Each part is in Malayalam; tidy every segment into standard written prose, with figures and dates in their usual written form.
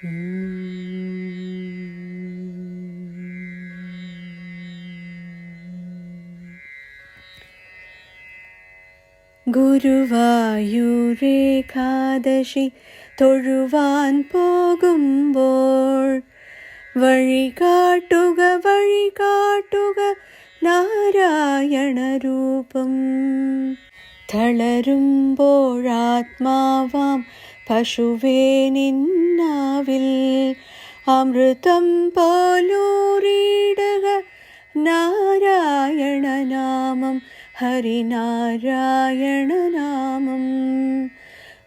ഗുരുവായൂരേകാദശി തൊഴുവാൻ പോകുമ്പോൾ വഴി കാട്ടുക നാരായണ രൂപം. തളരുമ്പോഴാത്മാവാം പശുവേ നിന്നാവിൽ അമൃതം പോലൂറിയിടുക നാരായണ നാമം, ഹരിനാരായണ നാമം.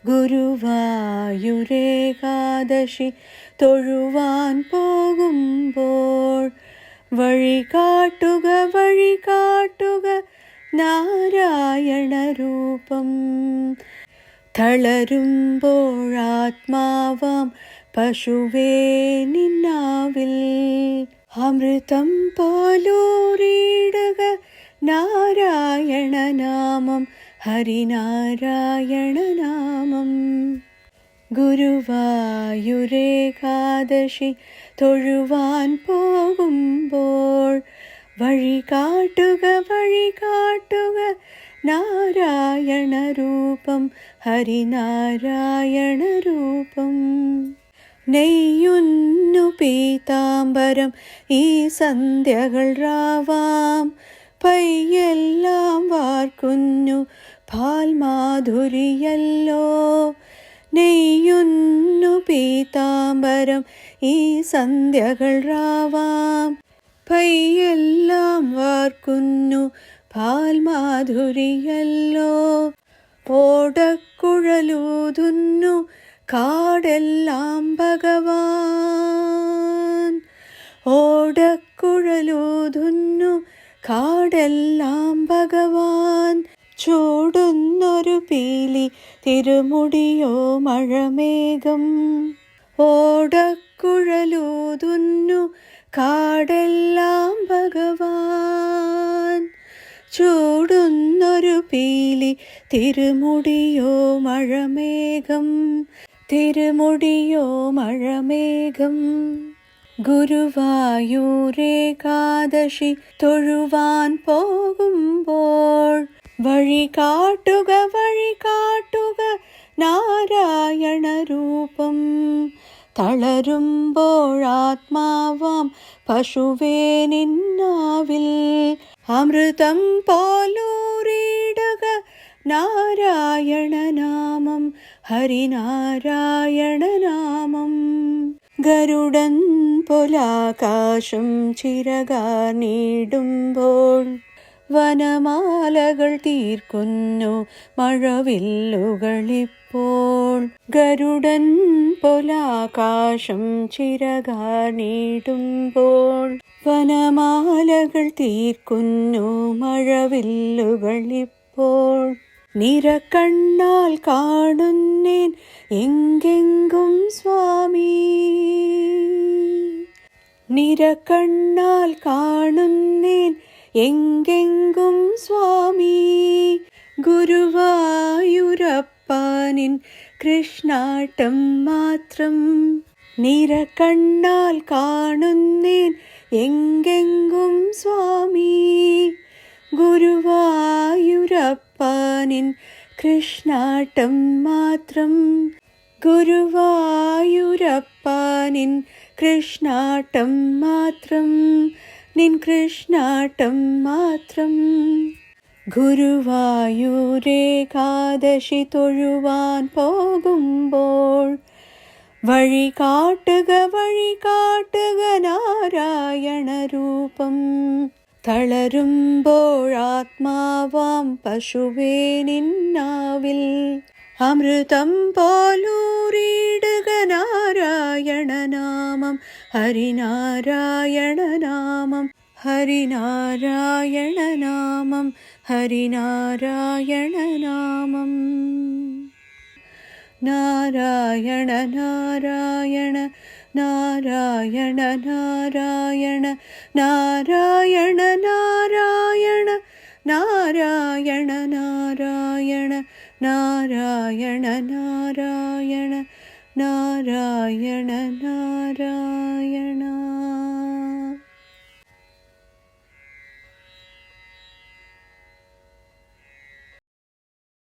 ഗുരുവായൂരേകാദശി തൊഴുവാൻ പോകുമ്പോൾ വഴി കാട്ടുക നാരായണ രൂപം. തളരുമ്പോഴാത്മാവാം പശുവേ നിന്നാവിൽ അമൃതം പോലൂറിയിടുക നാരായണ നാമം, ഹരിനാരായണ നാമം. ഗുരുവായൂരേകാദശി തൊഴുവാൻ പോകുമ്പോൾ വഴി കാട്ടുക നാരായണ രൂപം, ഹരിനാരായണ രൂപം. നെയ്യുന്നു പീതാംബരം ഈ സന്ധ്യകൾ രാവാം, പയ്യെല്ലാം വാർക്കുന്നു പാൽമാധുരിയല്ലോ. നെയ്യുന്നു പീതാംബരം ഈ സന്ധ്യകൾ രാവാം, പയ്യെല്ലാം വാർക്കുന്നു പാൽമാധുരിയല്ലോ. ഓടക്കുഴലൂതുന്നു കാടെല്ലാം ഭഗവാൻ, ഓടക്കുഴലൂതുന്നു കാടെല്ലാം ഭഗവാൻ. ചൂടുന്നൊരു പീലി തിരുമുടിയോ മഴമേഘം, ഓടക്കുഴലൂതുന്നു കാടെല്ലാം ഭഗവാൻ. ചൂടുന്നൊരു പീലി തിരുമുടിയോ മഴമേഘം, തിരുമുടിയോ മഴമേഘം. ഗുരുവായൂരേകാദശി തൊഴുവാൻ പോകുമ്പോൾ വഴി കാട്ടുക നാരായണ രൂപം. തളരുമ്പോഴാത്മാവാം പശുവേ നിന്നാവിൽ അമൃതം പോലൂറിയിടുക നാരായണ നാമം, ഹരിനാരായണ നാമം. ഗരുഡൻ പൊലാകാശം ചിറകാർന്നിടുമ്പോൾ വനമാലകൾ തീർക്കുന്നു മഴവില്ലുകളിപ്പോൾ. ഗരുഡൻ പൊലാകാശം ചിറകാർന്നിടുമ്പോൾ വനമാലകൾ തീർക്കുന്നു മഴവില്ലുകളിപ്പോൾ. നിറക്കണ്ണാൽ കാണുന്നേൻ എങ്കെങ്കും സ്വാമി, നിറക്കണ്ണാൽ കാണുന്നേൻ എങ്കെങ്കും സ്വാമി. ഗുരുവായൂരപ്പനിൻ കൃഷ്ണാട്ടം മാത്രം നിറക്കണ്ണാൽ കാണുന്നേൻ എങ്കെങ്കും സ്വാമി. ഗുരുവായൂരപ്പനിൻ കൃഷ്ണാട്ടം മാത്രം, ഗുരുവായൂരപ്പനിൻ കൃഷ്ണാട്ടം മാത്രം, നിൻ കൃഷ്ണാട്ടം മാത്രം. ഗുരുവായൂരേകാദശി തൊഴുവാൻ പോകുമ്പോൾ വഴി കാട്ടുക നാരായണ രൂപം. തളരുമ്പോഴാത്മാവാം പശുവേ നിന്നാവിൽ അമൃതം പോലൂറിയിടുക നാരായണ നാമം, ഹരിനാരായണ നാമം, ഹരിനാരായണ നാമം, ഹരിനാരായണ നാമം. നാരായണ നാരായണ നാരായണ നാരായണ നാരായണ നാരായണ നാരായണ നാരായണ നാരായണ നാരായണ നാരായണ നാരായണ.